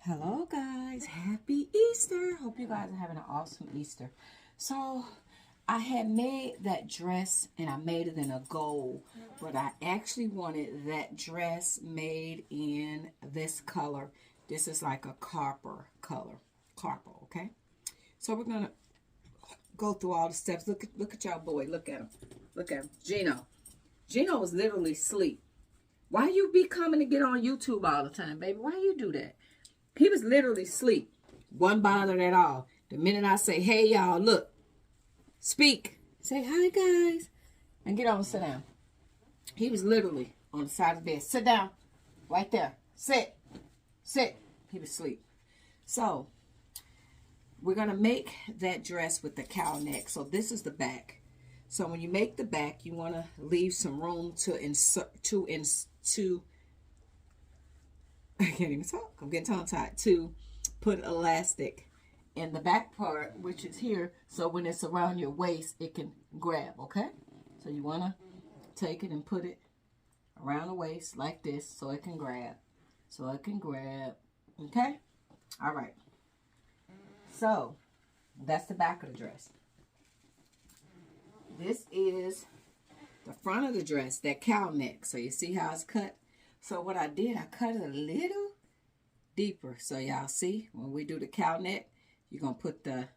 Hello guys, happy Easter. Hope you guys are having an awesome Easter. So I had made that dress and I made it in a gold, but I actually wanted that dress made in this color. This is like a copper color, okay? So we're gonna go through all the steps. Look at y'all boy, look at him, Gino. Gino was literally asleep. Why you be coming to get on YouTube all the time, baby? Why you do that? He was literally asleep. Wasn't bothered at all. The minute I say, hey, y'all, look, speak. Say, hi, guys. And get on and sit down. He was literally on the side of the bed. Sit down. Right there. Sit. Sit. He was asleep. So, we're going to make that dress with the cow neck. So, this is the back. So, when you make the back, you want to leave some room to I can't even talk. I'm getting tongue-tied. To put elastic in the back part, which is here, so when it's around your waist, it can grab, okay? So you want to take it and put it around the waist like this so it can grab. So it can grab, okay? All right. So that's the back of the dress. This is the front of the dress, that cow neck. So you see how it's cut? So what I did, I cut it a little deeper. So y'all see, when we do the cow neck, you're going to put the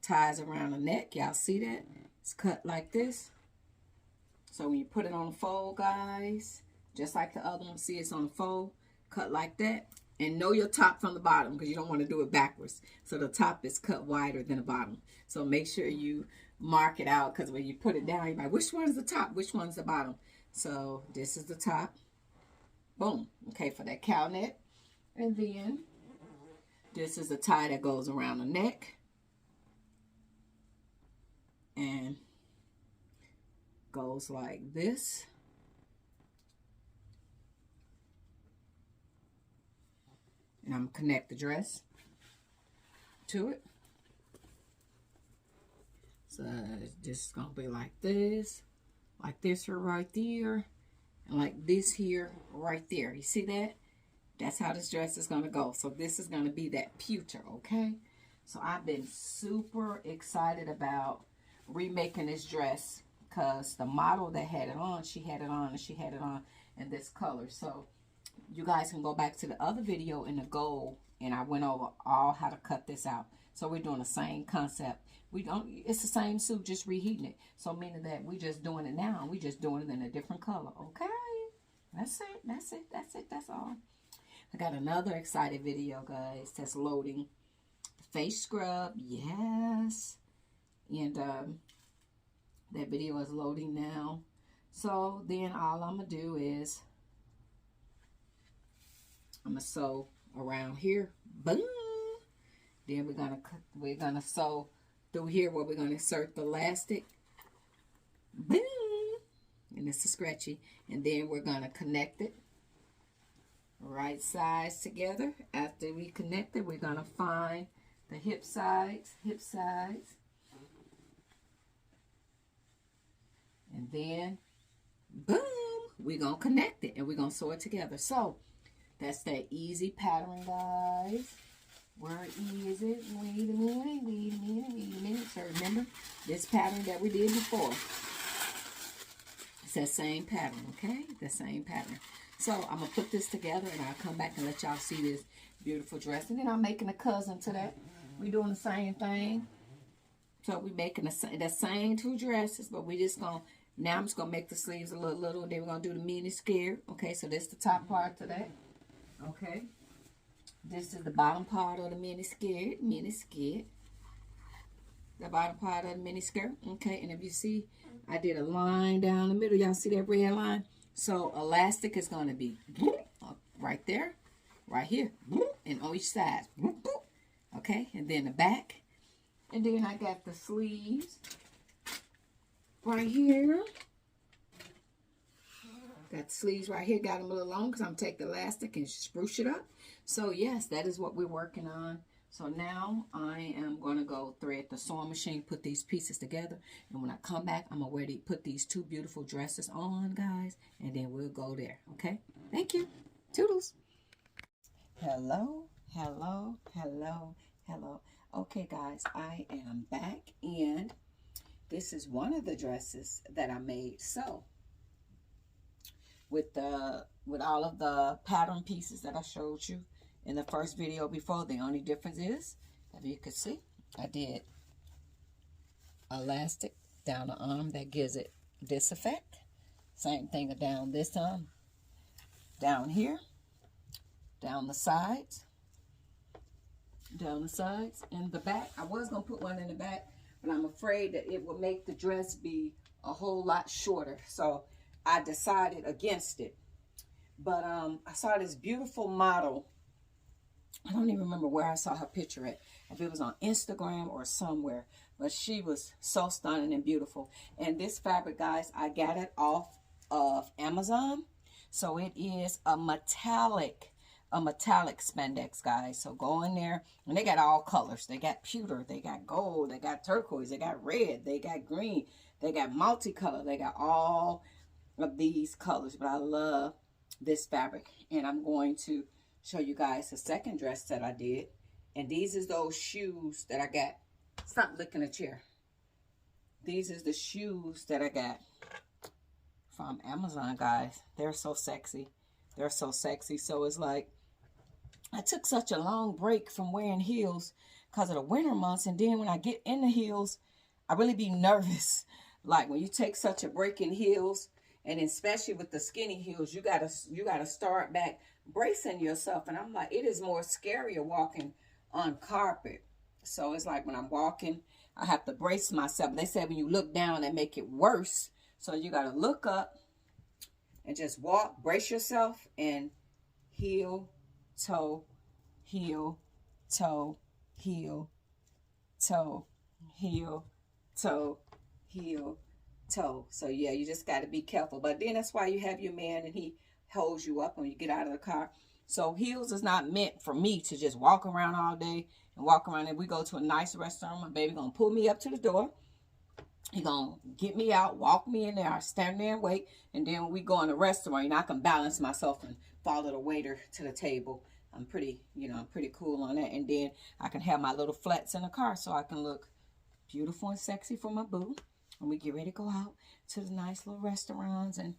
ties around the neck. Y'all see that? It's cut like this. So when you put it on the fold, guys, just like the other one, see it's on the fold, cut like that. And know your top from the bottom because you don't want to do it backwards. So the top is cut wider than the bottom. So make sure you mark it out because when you put it down, you're like, which one's the top? Which one's the bottom? So this is the top. Boom. Okay, for that cow neck. And then this is the tie that goes around the neck. And goes like this. And I'm going to connect the dress to it. So this is going to be like this here right there. And like this here, right there. You see that? That's how this dress is going to go. So this is going to be that pewter, okay? So I've been super excited about remaking this dress because the model that had it on, she had it on and she had it on in this color. So you guys can go back to the other video in the gold and I went over all how to cut this out. So we're doing the same concept. It's the same suit, just reheating it. So meaning that we just doing it now. We just doing it in a different color. Okay. That's it. That's all. I got another excited video, guys, that's loading. Face scrub. Yes. And that video is loading now. So then all I'm going to do is I'm going to sew around here. Boom. Then we're gonna sew through here where we're gonna insert the elastic. Boom. And this is scratchy. And then we're gonna connect it right sides together. After we connect it, we're gonna find the hip sides. And then boom, we're gonna connect it and we're gonna sew it together. So that's that easy pattern, guys. Where is it? Wait a minute. So remember this pattern that we did before. It's that same pattern, okay? The same pattern. So I'm going to put this together and I'll come back and let y'all see this beautiful dress. And then I'm making a cousin to that. We're doing the same thing. So we're making the same two dresses, but we just going to, now I'm just going to make the sleeves a little, and then we're going to do the mini skirt. Okay, so this is the top part to that. Okay. This is the bottom part of the mini skirt. The bottom part of the mini skirt. Okay, and if you see, I did a line down the middle. Y'all see that red line? So elastic is going to be right there, right here, and on each side. Okay, and then the back. And then I got the sleeves right here. Got the sleeves right here. Got them a little long because I'm going to take the elastic and spruce it up. So, yes, that is what we're working on. So, now I am going to go thread the sewing machine, put these pieces together. And when I come back, I'm going to put these two beautiful dresses on, guys. And then we'll go there. Okay? Thank you. Toodles. Hello. Hello, hello, hello. Okay, guys, I am back, and this is one of the dresses that I made. So, with all of the pattern pieces that I showed you in the first video before, the only difference is, if you can see, I did elastic down the arm that gives it this effect. Same thing down this arm, down here, down the sides, in the back. I was going to put one in the back, but I'm afraid that it will make the dress be a whole lot shorter. So I decided against it. But I saw this beautiful model. I don't even remember where I saw her picture at, if it was on Instagram or somewhere. But she was so stunning and beautiful. And this fabric, guys, I got it off of Amazon. So it is a metallic spandex, guys. So go in there, and they got all colors. They got pewter, they got gold, they got turquoise, they got red, they got green, they got multicolor, they got all of these colors. But I love this fabric, and I'm going to show you guys the second dress that I did. And these is those shoes that I got. Stop licking the chair. These is the shoes that I got from Amazon, guys. They're so sexy. They're so sexy. So it's like, I took such a long break from wearing heels because of the winter months. And then when I get in the heels, I really be nervous. Like when you take such a break in heels, and especially with the skinny heels, you gotta start back bracing yourself. And I'm like, it is more scarier walking on carpet. So it's like when I'm walking, I have to brace myself. They say when you look down, they make it worse. So you gotta look up and just walk, brace yourself, and heel, toe, heel, toe, heel, toe, heel, toe, heel, toe. So yeah, you just got to be careful. But then that's why you have your man, and he holds you up when you get out of the car. So heels is not meant for me to just walk around all day and walk around. And we go to a nice restaurant, my baby gonna pull me up to the door. He gonna get me out, walk me in there, I stand there and wait. And then when we go in the restaurant, you know, I can balance myself and follow the waiter to the table. I'm pretty, I'm pretty cool on that. And then I can have my little flats in the car so I can look beautiful and sexy for my boo when we get ready to go out to the nice little restaurants and,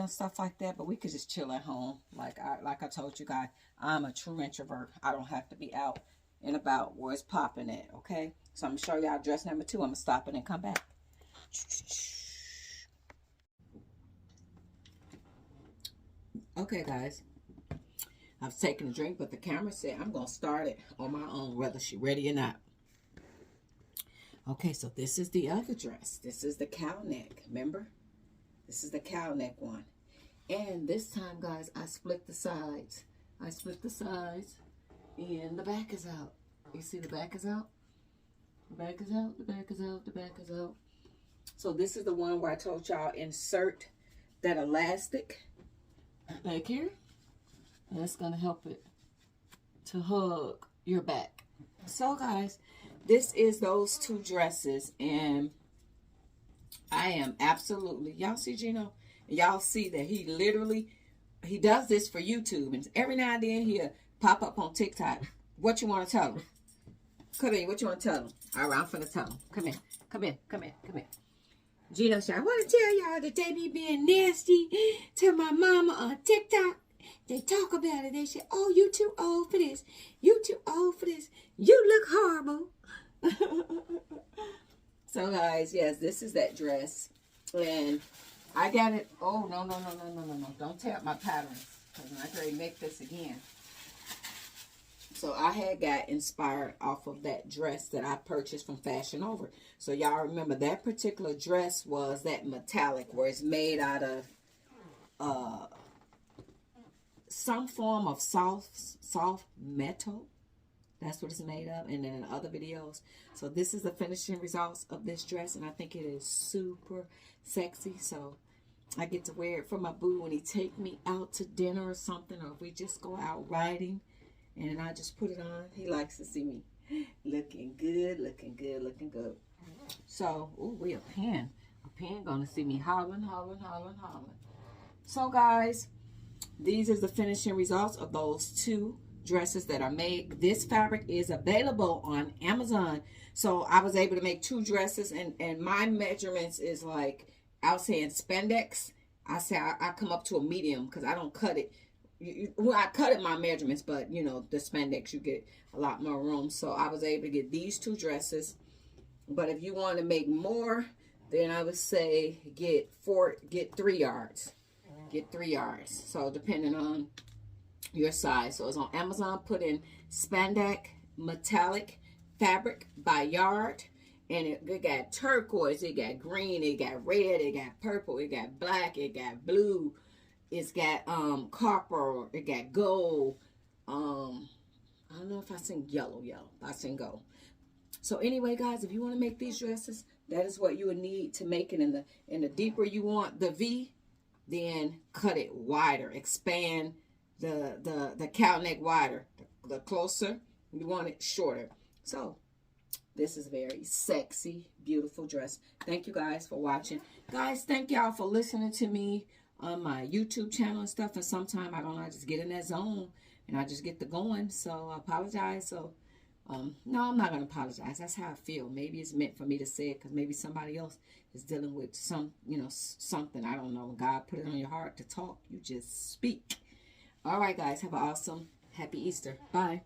stuff like that. But we could just chill at home. Like I told you guys, I'm a true introvert. I don't have to be out and about where it's popping at, okay? So I'm going to show y'all dress number 2. I'm going to stop it and come back. Okay, guys. I've taken a drink, but the camera said I'm going to start it on my own, whether she's ready or not. Okay, so this is the other dress. This is the cow neck, remember? This is the cow neck one. And this time, guys, I split the sides. I split the sides, and the back is out. You see the back is out? The back is out, the back is out, the back is out. So this is the one where I told y'all insert that elastic back here. And that's going to help it to hug your back. So, guys, this is those 2 dresses, and I am absolutely, y'all see Gino? Y'all see that he does this for YouTube, and every now and then he'll pop up on TikTok. What you want to tell him? Come in, what you want to tell him? All right, I'm finna tell him. Come in, come in, come in, come in. Gino said, I want to tell y'all that they be being nasty to my mama on TikTok. They talk about it. They say, oh, you too old for this. You too old for this. You look horrible. So, guys, yes, this is that dress. And I got it. Oh, no. Don't tear up my patterns, because I'm not going to make this again. So, I had got inspired off of that dress that I purchased from Fashion Over. So, y'all remember that particular dress was that metallic, where it's made out of some form of soft metal. That's what it's made of. And then in other videos. So this is the finishing results of this dress, and I think it is super sexy. So I get to wear it for my boo when he take me out to dinner or something, or if we just go out riding, and I just put it on. He likes to see me looking good, looking good, looking good. So, ooh, we a pen gonna see me hollering. So, guys, these is the finishing results of those 2 dresses that are made. This fabric is available on Amazon. So I was able to make 2 dresses, and my measurements is like, I was saying spandex. I say I come up to a medium because I don't cut it. Well, I cut it my measurements, but you know, the spandex, you get a lot more room. So I was able to get these 2 dresses. But if you want to make more, then I would say get 3 yards. Get 3 yards. So depending on your size. So it's on Amazon. Put in spandex metallic fabric by yard. And it got turquoise, it got green, it got red, it got purple, it got black, it got blue, it's got copper, it got gold. I don't know if I sing yellow, I sing gold. So anyway, guys, if you want to make these dresses, that is what you would need to make it. In the deeper you want the V, then cut it wider. Expand the cow neck wider. The closer you want it, shorter. So this is very sexy, beautiful dress. Thank you guys for watching. Guys, thank y'all for listening to me on my YouTube channel and stuff. And sometimes I don't know, I just get in that zone and I just get to going. So I apologize. So no, I'm not going to apologize. That's how I feel. Maybe it's meant for me to say it because maybe somebody else is dealing with something. I don't know. When God put it on your heart to talk, you just speak. All right, guys. Have an awesome, happy Easter. Bye.